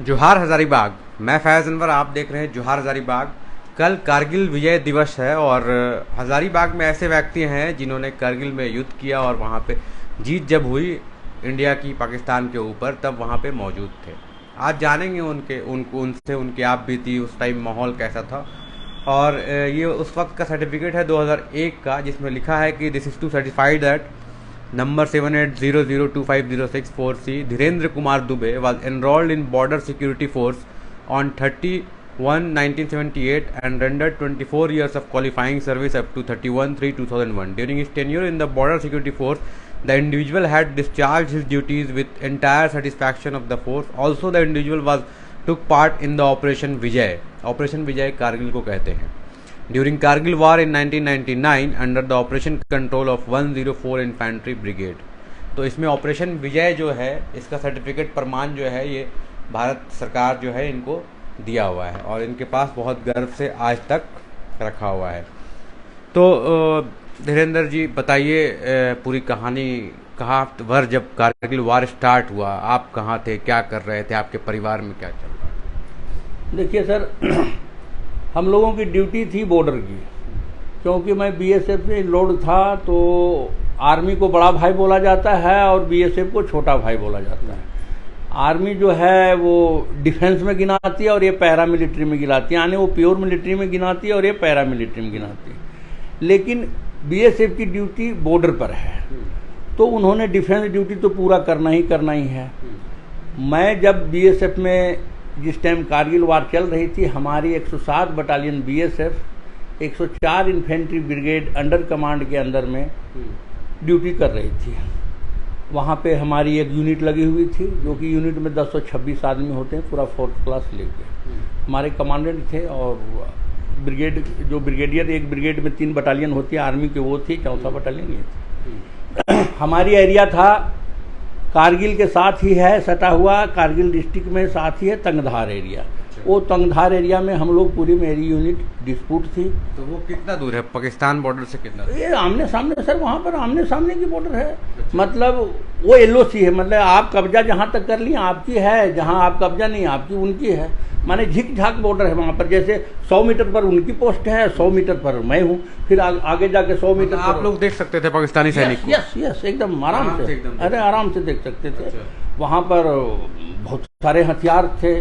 जोहार हजारीबाग। मैं फैज़ अनवर, आप देख रहे हैं जोहार हजारीबाग। कल कारगिल विजय दिवस है और हजारीबाग में ऐसे व्यक्ति हैं जिन्होंने कारगिल में युद्ध किया और वहाँ पे जीत जब हुई इंडिया की पाकिस्तान के ऊपर, तब वहाँ पे मौजूद थे। आज जानेंगे उनसे उनकी आप बीती, उस टाइम माहौल कैसा था। और ये उस वक्त का सर्टिफिकेट है 2001 का, जिसमें लिखा है कि this is to certified that Number 78002506 Dhirendra Kumar Dubey was enrolled in Border Security Force on 30/1/1978 and rendered 24 years of qualifying service up to 31/3/2001. During his tenure in the Border Security Force, the individual had discharged his duties with entire satisfaction of the force. Also, the individual took part in the Operation Vijay. Operation Vijay Kargil को कहते हैं। During Kargil War in 1999 under the operation control of 104 Infantry Brigade। तो इसमें operation विजय जो है, इसका certificate प्रमाण जो है ये भारत सरकार जो है इनको दिया हुआ है और इनके पास बहुत गर्व से आज तक रखा हुआ है। तो धीरेन्द्र जी बताइए पूरी कहानी। कहाँ वर जब कारगिल वार स्टार्ट हुआ, आप कहाँ थे, क्या कर रहे थे, आपके परिवार में क्या चल रहा था? देखिए सर, हम लोगों की ड्यूटी थी बॉर्डर की, क्योंकि मैं बीएसएफ में इनरोल्ड था। तो आर्मी को बड़ा भाई बोला जाता है और बीएसएफ को छोटा भाई बोला जाता है। आर्मी जो है वो डिफेंस में गिनाती है और ये पैरा मिलिट्री में गिनाती है, यानी वो प्योर मिलिट्री में गिनाती है और ये पैरा मिलिट्री में गिनाती है। लेकिन बीएसएफ की ड्यूटी बॉर्डर पर है, तो उन्होंने डिफेंस ड्यूटी तो पूरा करना ही है। मैं जब बीएसएफ में जिस टाइम कारगिल वार चल रही थी, हमारी 107 battalion BSF 104 infantry brigade under command के अंदर में ड्यूटी कर रही थी। वहाँ पे हमारी एक यूनिट लगी हुई थी, जो कि यूनिट में 1026 आदमी होते हैं, पूरा 4th क्लास लेके। हमारे कमांडेंट थे और ब्रिगेड जो ब्रिगेडियर, एक ब्रिगेड में 3 बटालियन होती है आर्मी के, वो थी, 4था बटालियन ये थी। हमारी एरिया था कारगिल के साथ ही है, सटा हुआ कारगिल डिस्ट्रिक्ट में साथ ही है तंगधार एरिया। वो तंगधार एरिया में हम लोग पूरी मेरी यूनिट डिस्प्यूट थी। तो वो कितना दूर है पाकिस्तान बॉर्डर से? कितना दूर? ये आमने सामने सर, वहाँ पर आमने सामने की बॉर्डर है। मतलब वो LOC है, मतलब आप कब्जा जहाँ तक कर लिए आपकी है, जहाँ आप कब्जा नहीं आपकी उनकी है। माने झिक झाक बॉर्डर है वहाँ पर। जैसे 100 मीटर पर उनकी पोस्ट है, 100 मीटर पर मैं हूँ, फिर आगे जाके 100 मीटर पर आप लोग देख सकते थे पाकिस्तानी सैनिक को? यस, एकदम आराम से, अरे आराम से देख सकते थे। वहाँ पर बहुत सारे हथियार थे,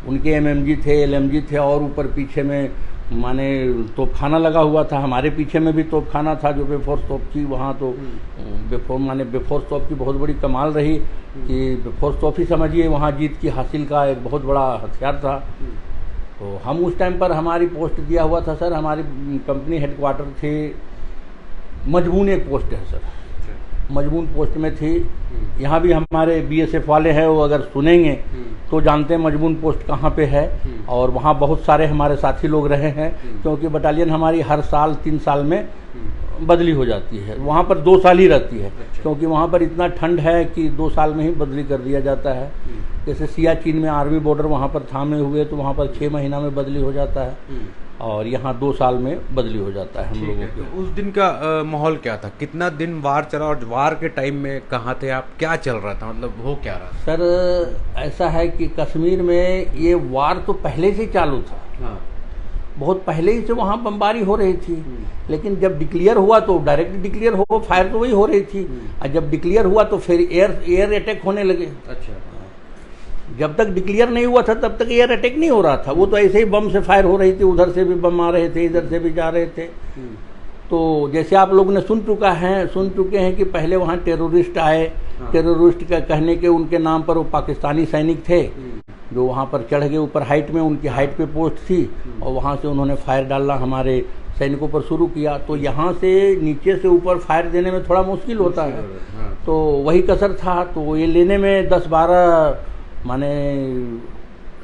उनके MMG थे, LMG थे, और ऊपर पीछे में माने तोपखाना लगा हुआ था। हमारे पीछे में भी तोपखाना था, जो बेफोर्स तोप थी वहाँ। तो बेफोर्स तोप की बहुत बड़ी कमाल रही कि बेफोर्स तोप ही समझिए वहाँ जीत की हासिल का एक बहुत बड़ा हथियार था। तो हम उस टाइम पर, हमारी पोस्ट दिया हुआ था सर, हमारी कंपनी हेडक्वार्टर थी मजबून, एक पोस्ट है सर, मजबून पोस्ट में थी। यहाँ भी हमारे बीएसएफ वाले हैं, वो अगर सुनेंगे तो जानते हैं मजबून पोस्ट कहाँ पे है। और वहाँ बहुत सारे हमारे साथी लोग रहे हैं, क्योंकि बटालियन हमारी हर साल 3 साल में बदली हो जाती है। वहाँ पर 2 साल ही रहती है, क्योंकि वहाँ पर इतना ठंड है कि 2 साल में ही बदली कर दिया जाता है। जैसे सियाचिन में आर्मी बॉर्डर वहाँ पर थामे हुए, तो वहाँ पर 6 महीना में बदली हो जाता है, और यहाँ 2 साल में बदली हो जाता है हम लोगों के। उस दिन का माहौल क्या था? कितना दिन वार चला और वार के टाइम में कहाँ थे आप? क्या चल रहा था, मतलब हो क्या रहा था? सर ऐसा है कि कश्मीर में ये वार तो पहले से चालू था। हाँ। बहुत पहले ही से वहाँ बमबारी हो रही थी, लेकिन जब डिक्लेयर हुआ तो डायरेक्ट डिक्लेयर हो, फायर तो वही हो रही थी। और जब डिक्लेयर हुआ तो फिर एयर अटैक होने लगे। अच्छा। जब तक डिक्लेयर नहीं हुआ था तब तक एयर अटैक नहीं हो रहा था, वो तो ऐसे ही बम से फायर हो रही थी, उधर से भी बम आ रहे थे, इधर से भी जा रहे थे। तो जैसे आप लोगों ने सुन चुके हैं कि पहले वहाँ टेररिस्ट आए। हाँ। टेररिस्ट का कहने के उनके नाम पर वो पाकिस्तानी सैनिक थे, जो वहाँ पर चढ़ गए ऊपर हाइट में, उनकी हाइट पे पोस्ट थी, और वहाँ से उन्होंने फायर डालना हमारे सैनिकों पर शुरू किया। तो यहाँ से नीचे से ऊपर फायर देने में थोड़ा मुश्किल होता है। हाँ। तो वही कसर था, तो ये लेने में 10-12 माने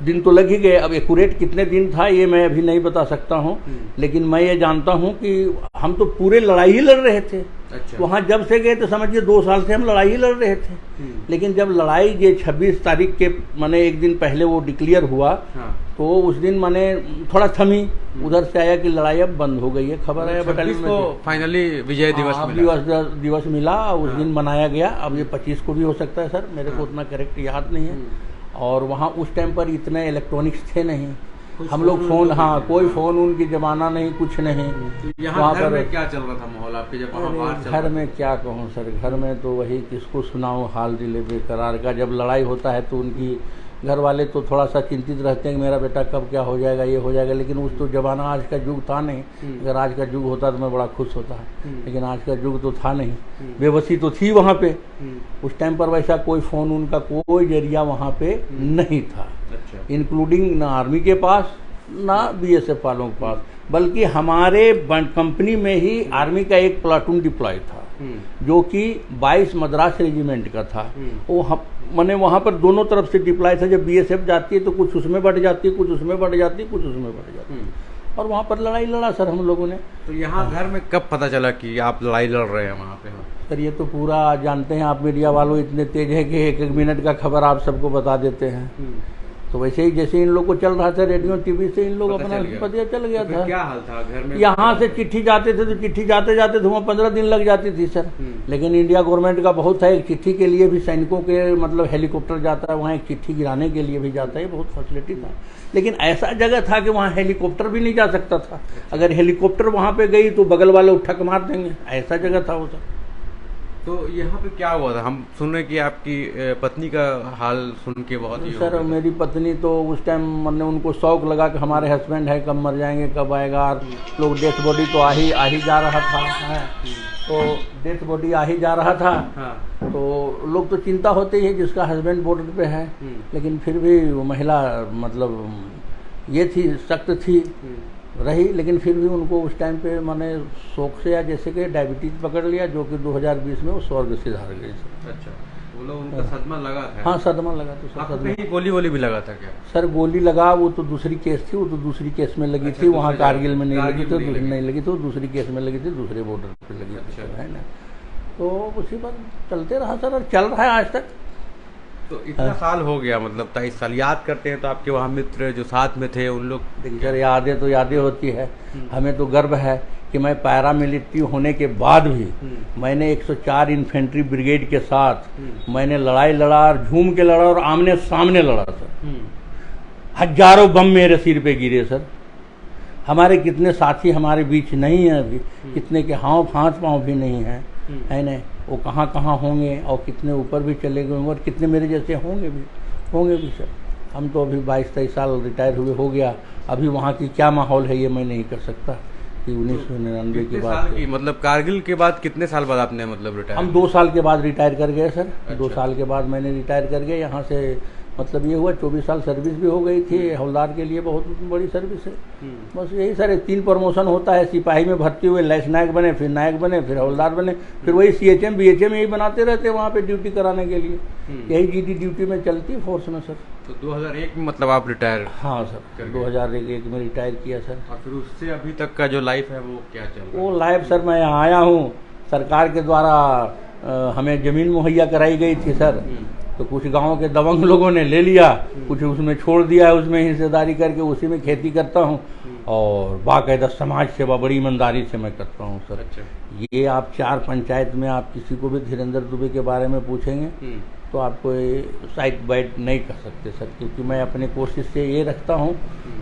दिन तो लग ही गए। अब एक्यूरेट कितने दिन था ये मैं अभी नहीं बता सकता हूँ, लेकिन मैं ये जानता हूँ कि हम तो पूरे लड़ाई ही लड़ रहे थे। अच्छा। वहाँ जब से गए तो समझिए 2 साल से हम लड़ाई ही लड़ रहे थे। लेकिन जब लड़ाई ये 26 तारीख के माने एक दिन पहले वो डिक्लेयर हुआ। हाँ। तो उस दिन माने थोड़ा थमी, उधर से आया कि लड़ाई अब बंद हो गई है, खबर है बटालियन को फाइनली विजय दिवस मिला। उस दिन मनाया गया। अब ये 25 को भी हो सकता है सर, मेरे को उतना करेक्ट याद नहीं है। और वहाँ उस टाइम पर इतने इलेक्ट्रॉनिक्स थे नहीं, कोई हम लोग फोन फ़ोन, वोन हाँ नहीं, कोई हाँ। फ़ोन उनकी ज़माना नहीं, कुछ नहीं। तो यहाँ वहाँ घर पर में क्या चल रहा था माहौल आपके जब वहाँ बाहर चल घर रहा में क्या कहूँ सर, घर में तो वही किसको सुनाऊँ हाल दिले बेकरार का। जब लड़ाई होता है तो उनकी घर वाले तो थोड़ा सा चिंतित रहते हैं कि मेरा बेटा कब क्या हो जाएगा, ये हो जाएगा, लेकिन उस तो ज़माना आज का युग था नहीं। अगर आज का युग होता तो मैं बड़ा खुश होता, लेकिन आज का युग तो था नहीं, बेबसी तो थी वहाँ पे। उस टाइम पर वैसा कोई फ़ोन उनका कोई जरिया वहाँ पे नहीं था, अच्छा। इंक्लूडिंग ना आर्मी के पास ना बीएसएफ वालों के पास, बल्कि हमारे कंपनी में ही आर्मी का एक प्लाटून डिप्लॉय था जो कि 22 मद्रास रेजिमेंट का था। वो हम मैंने वहाँ पर दोनों तरफ से डिप्लॉय था। जब बीएसएफ जाती है तो कुछ उसमें बढ़ जाती है, कुछ उसमें बढ़ जाती है, कुछ उसमें बढ़ जाती है, और वहाँ पर लड़ाई लड़ा सर हम लोगों ने। तो यहाँ घर में कब पता चला कि आप लड़ाई लड़ रहे हैं वहाँ पे? सर ये तो पूरा जानते हैं आप, मीडिया वालों इतने तेज है कि एक एक मिनट का खबर आप सबको बता देते हैं। तो वैसे ही जैसे इन लोग को चल रहा था रेडियो टीवी से, इन लोग अपना पता चल गया था। क्या हाल था घर में? यहाँ से चिट्ठी जाते थे तो चिट्ठी जाते जाते तो वहाँ 15 दिन लग जाती थी सर। लेकिन इंडिया गवर्नमेंट का बहुत है, एक चिट्ठी के लिए भी सैनिकों के मतलब हेलीकॉप्टर जाता है वहाँ, एक चिट्ठी गिराने के लिए भी जाता है, बहुत फैसिलिटी था। लेकिन ऐसा जगह था कि वहाँ हेलीकॉप्टर भी नहीं जा सकता था। अगर हेलीकॉप्टर वहाँ पे गई तो बगल वाले उठक मार देंगे, ऐसा जगह था वो सर। तो यहाँ पे क्या हुआ था? हम सुन रहे कि आपकी पत्नी का हाल सुन के बहुत ही सर मेरी पत्नी तो उस टाइम मैंने उनको शौक लगा कि हमारे हस्बैंड है, कब मर जाएंगे, कब आएगा। और लोग डेथ बॉडी तो आ ही जा रहा था, तो डेथ बॉडी आ ही जा रहा था। तो लोग तो चिंता होते ही है जिसका हस्बैंड बॉर्डर पे है, लेकिन फिर भी वो महिला मतलब ये थी, सख्त थी रही, लेकिन फिर भी उनको उस टाइम पे मैंने शौक से या जैसे कि डायबिटीज पकड़ लिया, जो कि 2020 में वो स्वर्ग से धार गई। अच्छा, वो लोग उनका सदमा लगा था? हाँ सदमा लगा। तो आपको कहीं गोली भी लगा था क्या? सर गोली लगा, वो तो दूसरी केस थी, वो तो दूसरी केस में लगी थी, वहाँ कारगिल में नहीं लगी थी, नहीं लगी थी, दूसरी केस में लगी थी, दूसरे बॉर्डर पे लगी थी, है ना। तो उसी पर चलते रहा सर, और चल रहा है आज तक। तो इतना साल हो गया, मतलब 23 साल। याद करते हैं तो आपके वहाँ मित्र जो साथ में थे उन लोग? देखिए सर यादें तो यादें होती है। हमें तो गर्व है कि मैं पैरामिलिट्री होने के बाद भी मैंने 104 इन्फेंट्री ब्रिगेड के साथ मैंने लड़ाई लड़ा, और झूम के लड़ा, और आमने सामने लड़ा सर। हजारों बम मेरे सिर पे गिरे सर। हमारे कितने साथी हमारे बीच नहीं है अभी, कितने के हाथ पाँव भी नहीं है, है ना। वो कहाँ कहाँ होंगे, और कितने ऊपर भी चले गए होंगे, और कितने मेरे जैसे होंगे भी सर। हम तो अभी 22-23 साल रिटायर हुए हो गया। अभी वहाँ की क्या माहौल है ये मैं नहीं कर सकता कि 1999 की बात की। मतलब कारगिल के बाद कितने साल बाद आपने मतलब रिटायर? हम 2 साल के बाद रिटायर कर गए सर। अच्छा। 2 साल के बाद मैंने रिटायर कर गए यहाँ से। मतलब ये हुआ 24 साल सर्विस भी हो गई थी। हवलदार के लिए बहुत बड़ी सर्विस है। बस यही सर, 3 प्रमोशन होता है। सिपाही में भर्ती हुए, लैस नायक बने, फिर नायक बने, फिर हवलदार बने, फिर वही CHM BHM यही बनाते रहते हैं वहाँ पे ड्यूटी कराने के लिए। यही GD ड्यूटी में चलती फोर्स में सर। तो 2001 में मतलब आप रिटायर? हाँ सर, 2001 में रिटायर किया सर। और फिर उससे अभी तक का जो लाइफ है वो क्या चल रहा है? वो लाइफ सर, मैं यहाँ आया हूँ, सरकार के द्वारा हमें ज़मीन मुहैया कराई गई थी सर। तो कुछ गांव के दबंग लोगों ने ले लिया, कुछ उसमें छोड़ दिया है, उसमें हिस्सेदारी करके उसी में खेती करता हूँ, और बाकायदा समाज सेवा बड़ी ईमानदारी से मैं करता हूँ सर। अच्छा। ये आप 4 पंचायत में आप किसी को भी धीरेन्द्र दुबे के बारे में पूछेंगे तो आपको साइड बाइट नहीं कर सकते सर, क्योंकि मैं अपने कोशिश से ये रखता हूँ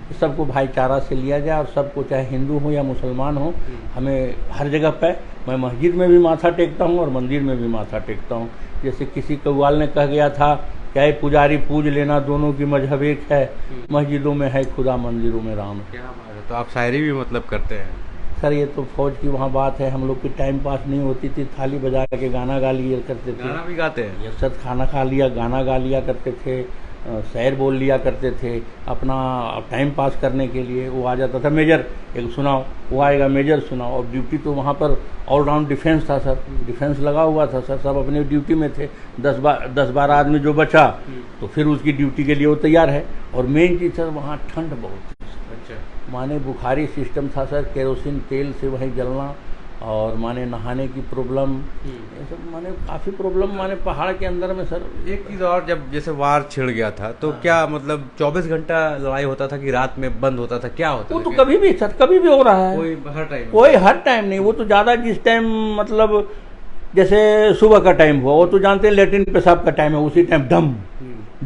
कि सबको भाईचारा से लिया जाए, और सबको चाहे हिंदू हो या मुसलमान हो, हमें हर जगह पे, मैं मस्जिद में भी माथा टेकता हूँ और मंदिर में भी माथा टेकता हूँ। जैसे किसी कव्वाल ने कह गया था, क्या पुजारी पूज लेना, दोनों की मजहब एक है, मस्जिदों में है खुदा, मंदिरों में राम। क्या बात है। तो आप शायरी भी मतलब करते हैं? सर ये तो फौज की वहाँ बात है, हम लोग की टाइम पास नहीं होती थी, थाली बजा के गाना गा लिया करते थे। गाना भी गाते हैं? ये सर, खाना खा लिया, गाना गा लिया करते थे, शायर बोल लिया करते थे अपना टाइम पास करने के लिए। वो आ जाता था, मेजर एक सुनाओ, वो आएगा मेजर सुनाओ। और ड्यूटी तो वहाँ पर ऑलराउंड डिफेंस था सर, डिफेंस लगा हुआ था सर, सब अपनी ड्यूटी में थे। 10-12 आदमी जो बचा तो फिर उसकी ड्यूटी के लिए वो तैयार है। और मेन चीज़ सर, वहाँ ठंड बहुत थी। अच्छा। माने बुखारी सिस्टम था सर, केरोसिन तेल से वहीं जलना, और माने नहाने की प्रॉब्लम, ये सब माने काफ़ी प्रॉब्लम माने पहाड़ के अंदर में सर। एक चीज़ और, जब जैसे वार छिड़ गया था तो क्या मतलब 24 घंटा लड़ाई होता था कि रात में बंद होता था, क्या होता वो था? तो कभी भी सर, कभी भी हो रहा है, कोई हर टाइम नहीं। वो तो ज़्यादा जिस टाइम मतलब जैसे सुबह का टाइम हुआ, वो तो जानते हैं लेटरिन पेशाब का टाइम है, उसी टाइम डम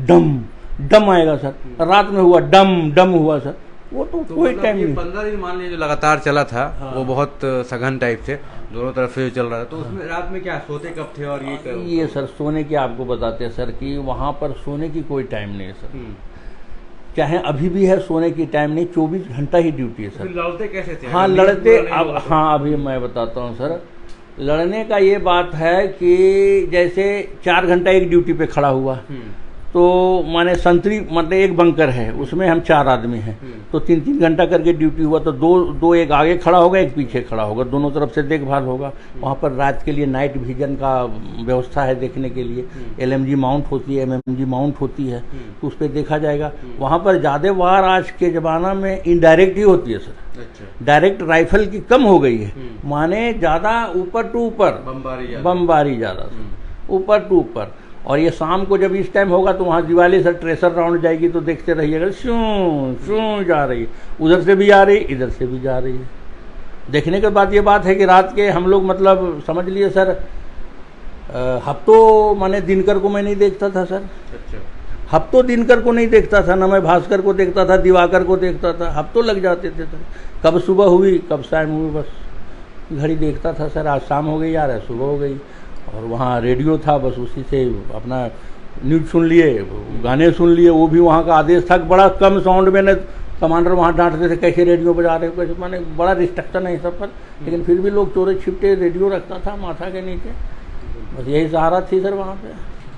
डम डम आएगा सर, रात में हुआ डम डम हुआ सर, वो तो कोई मतलब टाइम ये नहीं। 15 दिन मान लीजिए जो लगातार चला था, हाँ। वो बहुत सघन टाइप से दोनों तरफ से जो चल रहा था, तो उसमें रात में क्या सोते कब थे और ये कब? ये सर सोने की आपको बताते हैं सर कि वहाँ पर सोने की कोई टाइम नहीं है सर, चाहे अभी भी है सोने की टाइम नहीं, 24 घंटा ही ड्यूटी है फिर सर। लड़ते कैसे थे? हाँ अगर लड़ते, नींद पूरा नहीं अब हुआ तो? हाँ अभी मैं बताता हूँ सर, लड़ने का ये बात है कि जैसे 4 घंटा एक ड्यूटी पे खड़ा हुआ, तो माने संतरी मतलब एक बंकर है, उसमें हम 4 आदमी हैं, तो 3-3 घंटा करके ड्यूटी हुआ, तो दो एक आगे खड़ा होगा, एक पीछे खड़ा होगा, दोनों तरफ से देखभाल होगा। वहाँ पर रात के लिए नाइट विजन का व्यवस्था है देखने के लिए, LMG माउंट होती है, MMG माउंट होती है, तो उस पर देखा जाएगा। वहाँ पर ज़्यादा वार आज के ज़माना में इनडायरेक्ट ही होती है सर, अच्छा। डायरेक्ट राइफल की कम हो गई है, माने ज़्यादा ऊपर टू ऊपर बमबारी ज़्यादा ऊपर टू ऊपर। और ये शाम को जब इस टाइम होगा तो वहाँ दिवाली सर ट्रेसर राउंड जाएगी, तो देखते रहिएगा शूं शूं जा रही है, उधर से भी आ रही, इधर से भी जा रही है। देखने के बाद ये बात है कि रात के हम लोग मतलब समझ लिए सर, हफ्तों माने दिनकर को मैं नहीं देखता था सर, अच्छा। हफ्तों दिनकर को नहीं देखता था, ना मैं भास्कर को देखता था, दिवाकर को देखता था, हफ्तों लग जाते थे सर। कब सुबह हुई कब शाम हुई, बस घड़ी देखता था सर, आज शाम हो गई यार, आज सुबह हो गई। और वहाँ रेडियो था, बस उसी से अपना न्यूज़ सुन लिए, गाने सुन लिए, वो भी वहाँ का आदेश था, बड़ा कम साउंड में न कमांडर वहाँ डांटते थे कैसे रेडियो बजा रहे हो, कैसे, माने बड़ा रिस्ट्रिक्शन है सब पर, लेकिन फिर भी लोग चोरे छिपटे रेडियो रखता था माथा के नीचे, बस यही सहारा थी सर वहाँ पे।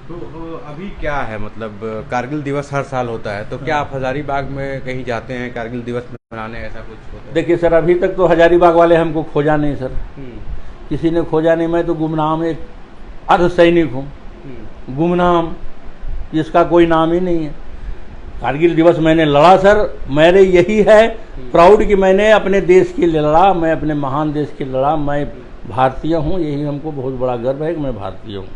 तो अभी क्या है, मतलब कारगिल दिवस हर साल होता है, तो क्या आप हजारीबाग में कहीं जाते हैं कारगिल दिवस मनाने, ऐसा कुछ होता है? देखिए सर अभी तक तो हजारीबाग वाले हमको खोजा नहीं सर, किसी ने खोजा नहीं। मैं तो गुमनाम एक अर्ध सैनिक हूँ, गुमनाम जिसका कोई नाम ही नहीं है। कारगिल दिवस मैंने लड़ा सर, मेरे यही है प्राउड कि मैंने अपने देश के लिए लड़ा, मैं अपने महान देश के लिए लड़ा, मैं भारतीय हूँ, यही हमको बहुत बड़ा गर्व है कि मैं भारतीय हूँ।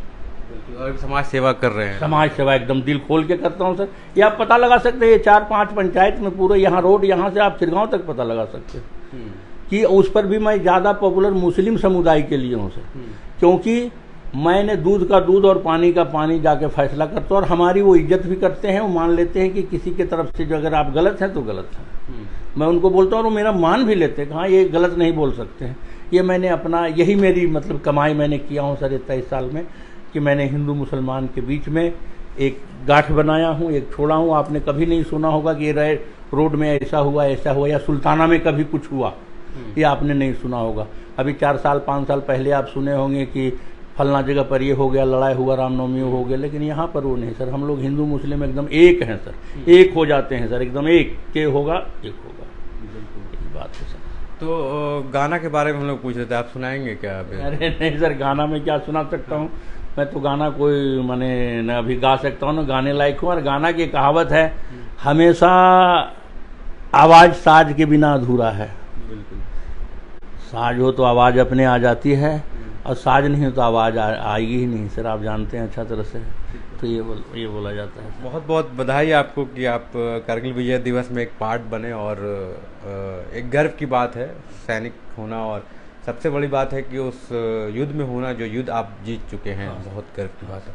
और समाज सेवा कर रहे हैं? समाज सेवा एकदम दिल खोल के करता हूँ सर। ये आप पता लगा सकते हैं, 4-5 पंचायत में पूरे यहाँ रोड, यहाँ से आप चिरगांव तक पता लगा सकते हैं कि उस पर भी मैं ज़्यादा पॉपुलर मुस्लिम समुदाय के लिए हूँ सर, क्योंकि मैंने दूध का दूध और पानी का पानी जाके फैसला करता हूँ, और हमारी वो इज्जत भी करते हैं, वो मान लेते हैं कि किसी के तरफ से जो अगर आप गलत हैं तो गलत हैं। मैं उनको बोलता हूँ और वो मेरा मान भी लेते हैं, हाँ ये गलत नहीं बोल सकते हैं। ये मैंने अपना, यही मेरी मतलब कमाई मैंने किया हूँ सर 23 साल में, कि मैंने हिंदू मुसलमान के बीच में एक गांठ बनाया हूँ, एक छोड़ा हूँ। आपने कभी नहीं सुना होगा कि ये रोड में ऐसा हुआ या सुल्ताना में कभी कुछ हुआ, ये आपने नहीं सुना होगा। अभी 4 साल 5 साल पहले आप सुने होंगे कि फलना जगह पर ये हो गया, लड़ाई हुआ, रामनवमी हो गया, लेकिन यहाँ पर वो नहीं सर। हम लोग हिंदू मुस्लिम एकदम एक हैं सर, एक हो जाते हैं सर, एकदम एक के होगा एक होगा, यही बात है सर। तो गाना के बारे में हम लोग पूछ रहे थे, आप सुनाएंगे क्या अभी? अरे नहीं सर, गाना में क्या सुना सकता हूँ मैं, तो गाना कोई माने न अभी गा सकता हूँ, ना गाने लायक हूँ। और गाना की कहावत है, हमेशा आवाज़ साज के बिना अधूरा है। बिल्कुल। साज हो तो आवाज़ अपने आ जाती है, और साज नहीं हो तो आवाज़ आएगी ही नहीं सर, आप जानते हैं अच्छा तरह से, तो ये बोला जाता है। बहुत बहुत बधाई आपको कि आप कारगिल विजय दिवस में एक पार्ट बने, और एक गर्व की बात है सैनिक होना, और सबसे बड़ी बात है कि उस युद्ध में होना जो युद्ध आप जीत चुके हैं, बहुत गर्व की बात है।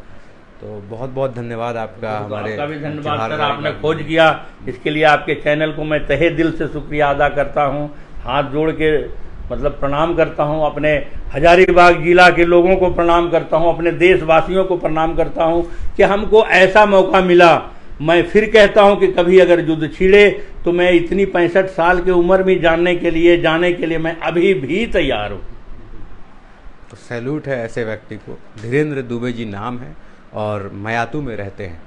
तो बहुत बहुत धन्यवाद आपका, हमारे आपका भी धन्यवाद सर, आपने खोज किया, इसके लिए आपके चैनल को मैं तहे दिल से शुक्रिया अदा करता हूँ, हाथ जोड़ के मतलब प्रणाम करता हूं, अपने हजारीबाग जिला के लोगों को प्रणाम करता हूं, अपने देशवासियों को प्रणाम करता हूं कि हमको ऐसा मौका मिला। मैं फिर कहता हूं कि कभी अगर युद्ध छिड़े तो मैं इतनी 65 साल की उम्र में जाने के लिए मैं अभी भी तैयार हूं। तो सैल्यूट है ऐसे व्यक्ति को। धीरेन्द्र दुबे जी नाम है और मयातू में रहते हैं।